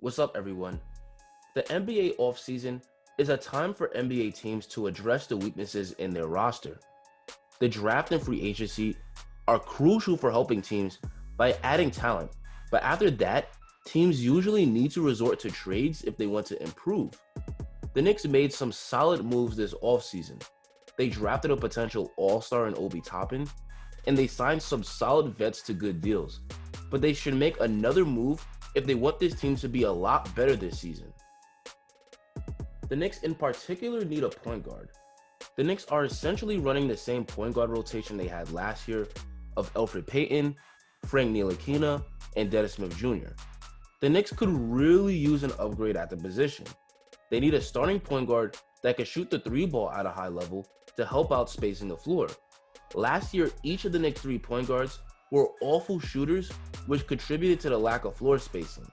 What's up, everyone? The NBA offseason is a time for NBA teams to address the weaknesses in their roster. The draft and free agency are crucial for helping teams by adding talent, but after that, teams usually need to resort to trades if they want to improve. The Knicks made some solid moves this offseason. They drafted a potential all-star in Obi Toppin, and they signed some solid vets to good deals. But they should make another move if they want this team to be a lot better this season. The Knicks in particular need a point guard. The Knicks are essentially running the same point guard rotation they had last year of Elfrid Payton, Frank Ntilikina, and Dennis Smith Jr. The Knicks could really use an upgrade at the position. They need a starting point guard that can shoot the three ball at a high level to help out spacing the floor. Last year, each of the Knicks' 3-point guards were awful shooters, which contributed to the lack of floor spacing.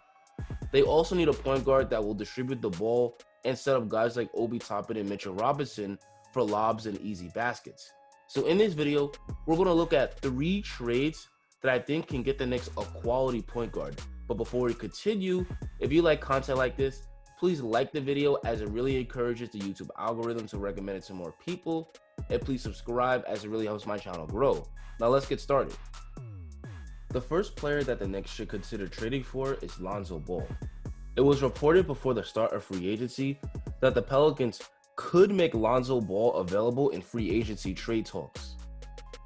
They also need a point guard that will distribute the ball and set up guys like Obi Toppin and Mitchell Robinson for lobs and easy baskets. So in this video, we're going to look at 3 trades that I think can get the Knicks a quality point guard. But before we continue, if you like content like this, please like the video as it really encourages the YouTube algorithm to recommend it to more people. And please subscribe as it really helps my channel grow. Now let's get started. The first player that the Knicks should consider trading for is Lonzo Ball. It was reported before the start of free agency that the Pelicans could make Lonzo Ball available in free agency trade talks.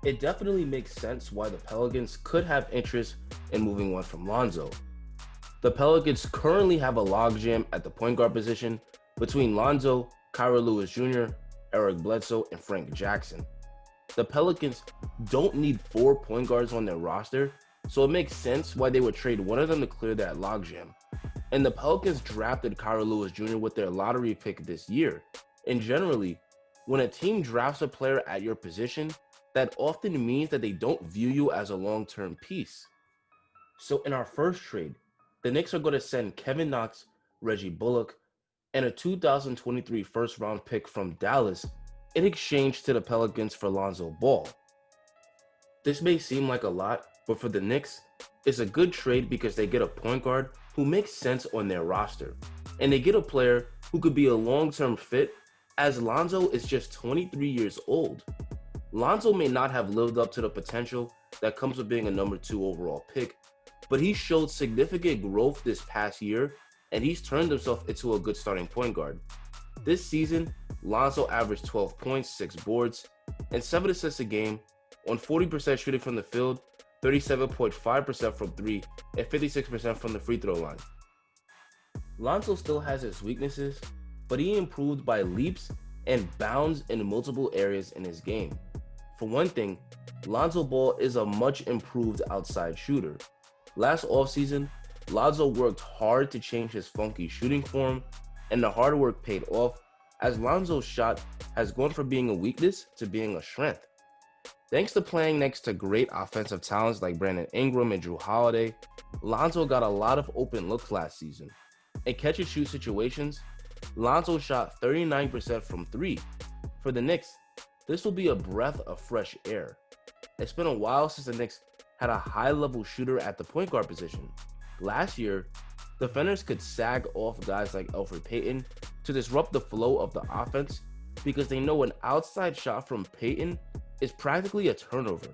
It definitely makes sense why the Pelicans could have interest in moving on from Lonzo. The Pelicans currently have a logjam at the point guard position between Lonzo, Kira Lewis Jr., Eric Bledsoe, and Frank Jackson. The Pelicans don't need 4 point guards on their roster, so it makes sense why they would trade one of them to clear that logjam. And the Pelicans drafted Kira Lewis Jr. with their lottery pick this year. And generally, when a team drafts a player at your position, that often means that they don't view you as a long-term piece. So in our first trade, the Knicks are going to send Kevin Knox, Reggie Bullock, and a 2023 first-round pick from Dallas in exchange to the Pelicans for Lonzo Ball. This may seem like a lot, but for the Knicks, it's a good trade because they get a point guard who makes sense on their roster, and they get a player who could be a long-term fit as Lonzo is just 23 years old. Lonzo may not have lived up to the potential that comes with being a number 2 overall pick, but he showed significant growth this past year, and he's turned himself into a good starting point guard. This season, Lonzo averaged 12 points, 6 boards, and 7 assists a game on 40% shooting from the field, 37.5% from 3, and 56% from the free throw line. Lonzo still has his weaknesses, but he improved by leaps and bounds in multiple areas in his game. For one thing, Lonzo Ball is a much improved outside shooter. Last offseason, Lonzo worked hard to change his funky shooting form, and the hard work paid off as Lonzo's shot has gone from being a weakness to being a strength. Thanks to playing next to great offensive talents like Brandon Ingram and Jrue Holiday, Lonzo got a lot of open looks last season. In catch-and-shoot situations, Lonzo shot 39% from 3. For the Knicks, this will be a breath of fresh air. It's been a while since the Knicks had a high-level shooter at the point guard position. Last year, defenders could sag off guys like Elfrid Payton to disrupt the flow of the offense because they know an outside shot from Payton is practically a turnover.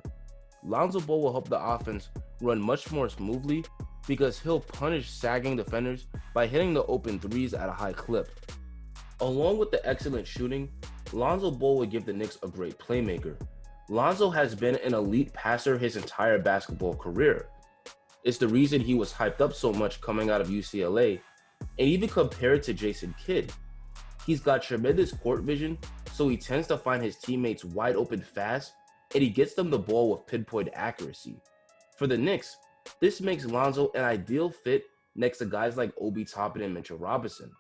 Lonzo Ball will help the offense run much more smoothly because he'll punish sagging defenders by hitting the open threes at a high clip. Along with the excellent shooting, Lonzo Ball will give the Knicks a great playmaker. Lonzo has been an elite passer his entire basketball career. It's the reason he was hyped up so much coming out of UCLA, and even compared to Jason Kidd. He's got tremendous court vision, so he tends to find his teammates wide open fast, and he gets them the ball with pinpoint accuracy. For the Knicks, this makes Lonzo an ideal fit next to guys like Obi Toppin and Mitchell Robinson.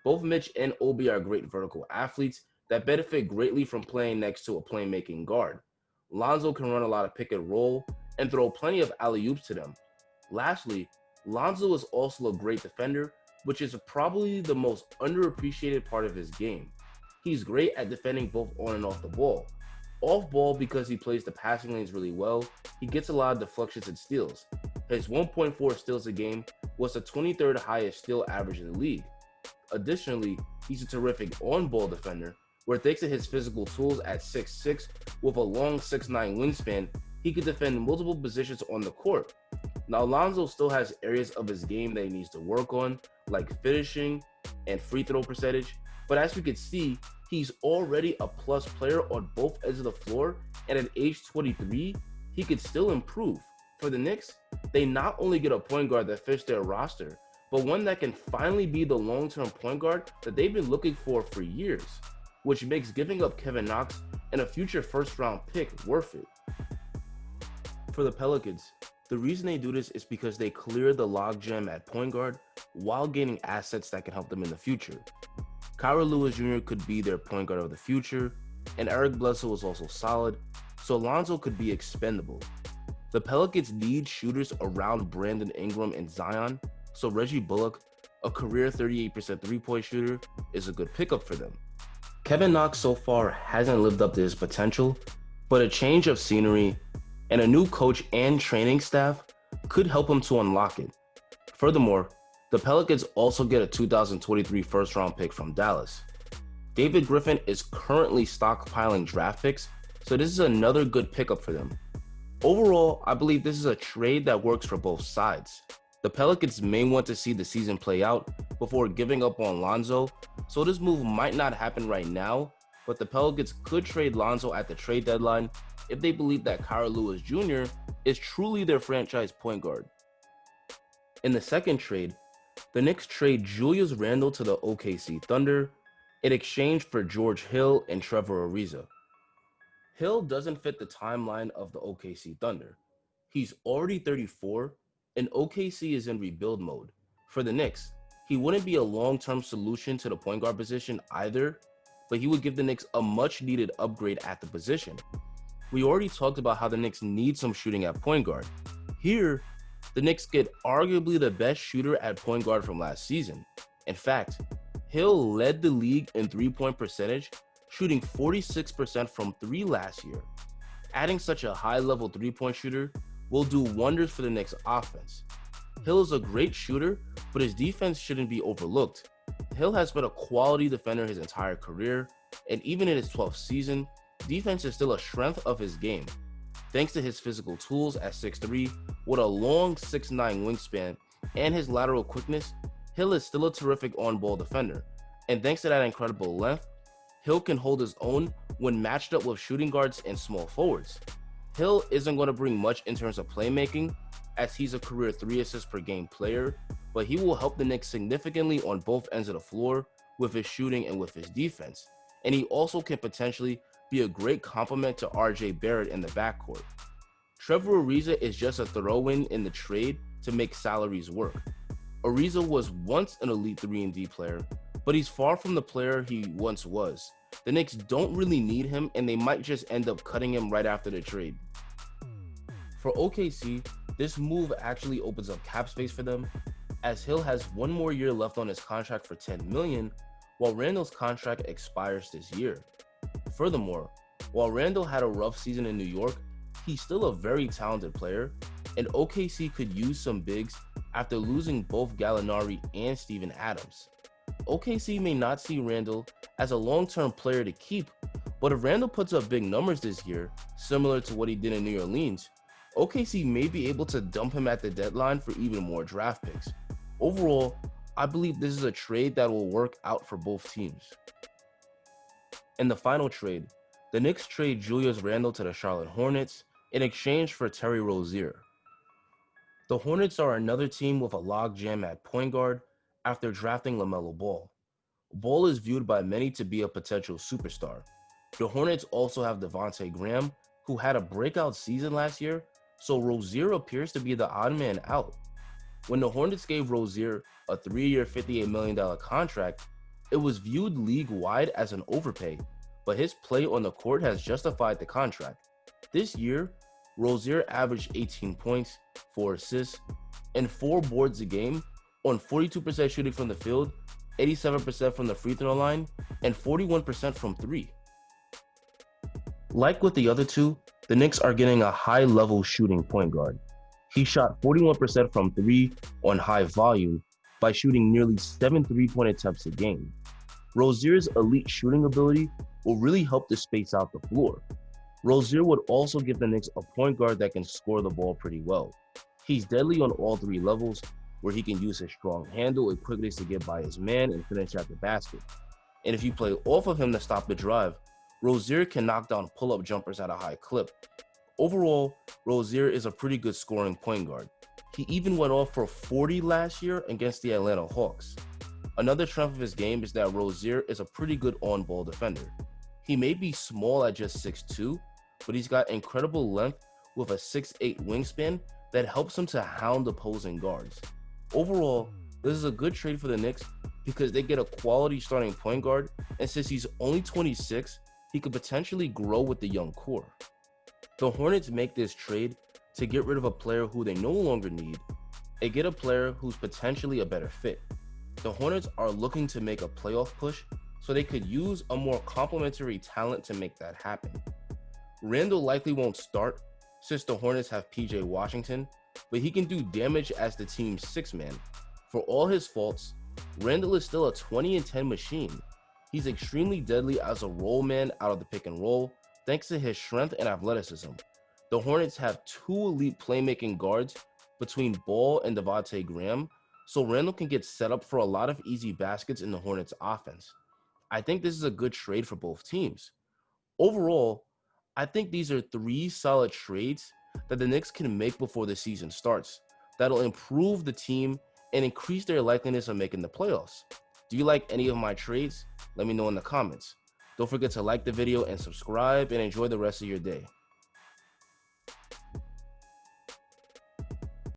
Both Mitch and Obi are great vertical athletes that benefit greatly from playing next to a playmaking guard. Lonzo can run a lot of pick and roll and throw plenty of alley-oops to them. Lastly, Lonzo is also a great defender, which is probably the most underappreciated part of his game. He's great at defending both on and off the ball. Off ball, because he plays the passing lanes really well, he gets a lot of deflections and steals. His 1.4 steals a game was the 23rd highest steal average in the league. Additionally, he's a terrific on-ball defender, where thanks to his physical tools at 6'6", with a long 6'9" wingspan, he can defend multiple positions on the court. Now, Lonzo still has areas of his game that he needs to work on, like finishing and free throw percentage, but as we can see, he's already a plus player on both ends of the floor, and at age 23, he could still improve. For the Knicks, they not only get a point guard that fits their roster, but one that can finally be the long-term point guard that they've been looking for years, which makes giving up Kevin Knox and a future first-round pick worth it. For the Pelicans, the reason they do this is because they clear the logjam at point guard while gaining assets that can help them in the future. Kira Lewis Jr. could be their point guard of the future, and Eric Bledsoe is also solid, so Lonzo could be expendable. The Pelicans need shooters around Brandon Ingram and Zion, so Reggie Bullock, a career 38% three-point shooter, is a good pickup for them. Kevin Knox so far hasn't lived up to his potential, but a change of scenery and a new coach and training staff could help him to unlock it. Furthermore, the Pelicans also get a 2023 first-round pick from Dallas. David Griffin is currently stockpiling draft picks, so this is another good pickup for them. Overall, I believe this is a trade that works for both sides. The Pelicans may want to see the season play out before giving up on Lonzo, so this move might not happen right now, but the Pelicans could trade Lonzo at the trade deadline if they believe that Kira Lewis Jr. is truly their franchise point guard. In the second trade, the Knicks trade Julius Randall to the OKC Thunder in exchange for George Hill and Trevor Ariza. Hill doesn't fit the timeline of the OKC Thunder. He's already 34, and OKC is in rebuild mode. For the Knicks, he wouldn't be a long-term solution to the point guard position either, but he would give the Knicks a much-needed upgrade at the position. We already talked about how the Knicks need some shooting at point guard. Here, the Knicks get arguably the best shooter at point guard from last season. In fact, Hill led the league in three-point percentage, shooting 46% from three last year. Adding such a high-level three-point shooter will do wonders for the Knicks offense. Hill is a great shooter, but his defense shouldn't be overlooked. Hill has been a quality defender his entire career, and even in his 12th season, defense is still a strength of his game. Thanks to his physical tools at 6'3", with a long 6'9" wingspan, and his lateral quickness, Hill is still a terrific on-ball defender. And thanks to that incredible length, Hill can hold his own when matched up with shooting guards and small forwards. Hill isn't going to bring much in terms of playmaking, as he's a career 3 assists per game player, but he will help the Knicks significantly on both ends of the floor with his shooting and with his defense. And he also can potentially be a great complement to RJ Barrett in the backcourt. Trevor Ariza is just a throw-in in the trade to make salaries work. Ariza was once an elite 3-and-D player, but he's far from the player he once was. The Knicks don't really need him, and they might just end up cutting him right after the trade. For OKC, this move actually opens up cap space for them, as Hill has one more year left on his contract for $10 million, while Randall's contract expires this year. Furthermore, while Randall had a rough season in New York, he's still a very talented player, and OKC could use some bigs after losing both Gallinari and Steven Adams. OKC may not see Randall as a long-term player to keep, but if Randall puts up big numbers this year, similar to what he did in New Orleans, OKC may be able to dump him at the deadline for even more draft picks. Overall, I believe this is a trade that will work out for both teams. In the final trade, the Knicks trade Julius Randle to the Charlotte Hornets in exchange for Terry Rozier. The Hornets are another team with a logjam at point guard after drafting LaMelo Ball. Ball is viewed by many to be a potential superstar. The Hornets also have Devontae Graham, who had a breakout season last year, so Rozier appears to be the odd man out. When the Hornets gave Rozier a 3-year, $58 million contract, it was viewed league-wide as an overpay, but his play on the court has justified the contract. This year, Rozier averaged 18 points, 4 assists, and 4 boards a game on 42% shooting from the field, 87% from the free throw line, and 41% from 3. Like with the other two, the Knicks are getting a high-level shooting point guard. He shot 41% from three on high volume by shooting nearly 7 three-point attempts a game. Rozier's elite shooting ability will really help to space out the floor. Rozier would also give the Knicks a point guard that can score the ball pretty well. He's deadly on all three levels, where he can use his strong handle and quickness to get by his man and finish at the basket. And if you play off of him to stop the drive, Rozier can knock down pull-up jumpers at a high clip. Overall, Rozier is a pretty good scoring point guard. He even went off for 40 last year against the Atlanta Hawks. Another strength of his game is that Rozier is a pretty good on-ball defender. He may be small at just 6'2", but he's got incredible length with a 6'8" wingspan that helps him to hound opposing guards. Overall, this is a good trade for the Knicks because they get a quality starting point guard, and since he's only 26, he could potentially grow with the young core. The Hornets make this trade to get rid of a player who they no longer need and get a player who's potentially a better fit. The Hornets are looking to make a playoff push, so they could use a more complementary talent to make that happen. Randall likely won't start since the Hornets have PJ Washington, but he can do damage as the team's sixth man. For all his faults, Randall is still a 20-10 machine. He's extremely deadly as a roll man out of the pick and roll, thanks to his strength and athleticism. The Hornets have two elite playmaking guards between Ball and Devontae Graham, so Randall can get set up for a lot of easy baskets in the Hornets' offense. I think this is a good trade for both teams. Overall, I think these are three solid trades that the Knicks can make before the season starts that'll improve the team and increase their likeliness of making the playoffs. Do you like any of my trades? Let me know in the comments. Don't forget to like the video and subscribe, and enjoy the rest of your day.